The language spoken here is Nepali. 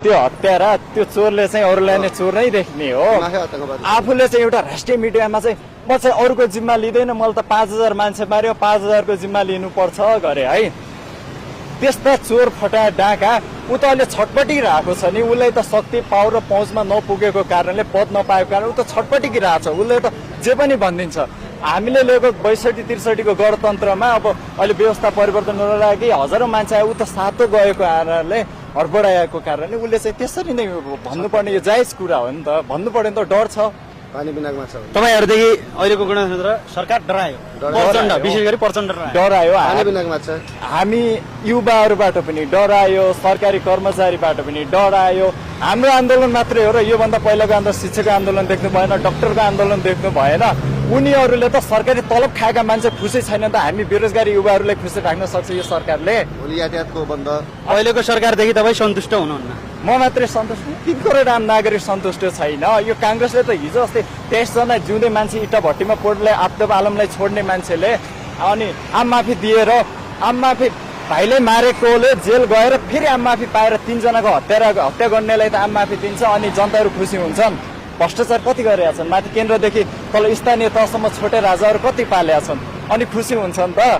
त्यो हत्यारा त्यो चोरले चाहिँ अरूलाई नै चोर नै देख्ने हो। आफूले चाहिँ एउटा राष्ट्रिय मिडियामा चाहिँ म चाहिँ अरूको जिम्मा लिँदैन, मैले त 5000 मान्छे मार्यो 5000 को जिम्मा लिनुपर्छ गरे है। त्यस्ता चोर फटा डाका ऊ त अहिले छटपटिरहेको छ नि। उसलाई त शक्ति पावर र पहुँचमा नपुगेको कारणले, पद नपाएको कारणले ऊ त छटपटिरहेको छ। उसले त जे पनि भनिदिन्छ। हामीले लिएको 62-63 को गणतन्त्रमा अब अहिले व्यवस्था परिवर्तन हुन लागि हजारौं मान्छे आयो, ऊ त सातो गएको कारणले, हडबडाएको कारणले उसले चाहिँ त्यसरी नै भन्नुपर्ने यो जायज कुरा हो नि त। भन्नुपर्ने त डर छ। पानी बिनाकमा छ। तपाईहरुदेखि अहिलेको गणतन्त्र सरकार डरायो, प्रचण्ड, विशेष गरी प्रचण्ड डरायो। पानी बिनाकमा छ। हामी युवाहरूबाट पनि डरायो, सरकारी कर्मचारीबाट पनि डरायो। हाम्रो आन्दोलन मात्रै हो र योभन्दा पहिलाको आन्दोलन, शिक्षकको आन्दोलन देख्नु भएन, डाक्टरको आन्दोलन देख्नु भएन। उनीहरूले त सरकारी तलब खाएका मान्छे खुसी छैन त हामी बेरोजगारी युवाहरूलाई खुसी राख्न सक्छ यो सरकारले? भोलि यातायातको बन्द। अहिलेको सरकारदेखि तपाईँ सन्तुष्ट हुनुहुन्न? म मात्रै सन्तुष्ट, 3 करोड आम नागरिक सन्तुष्ट छैन। यो कांग्रेसले त हिजो अस्ति 23 जना जिउँदै मान्छे इट्टा भट्टीमा पोड्ने आब्दब आलमलाई छोड्ने मान्छेले अनि आम माफी दिएर, आम माफी भाइले मारेकोले जेल गएर फेरि आम माफी पाएर 3 जनाको हत्या गर्नेलाई त आम माफी दिन्छ अनि जनताहरू खुसी हुन्छन्। भ्रष्टाचार कति गरेका छन्, माथि केन्द्रदेखि तल स्थानीय तहसम्म छोटे राजाहरू कति पालेका छन् अनि खुसी हुन्छन् त?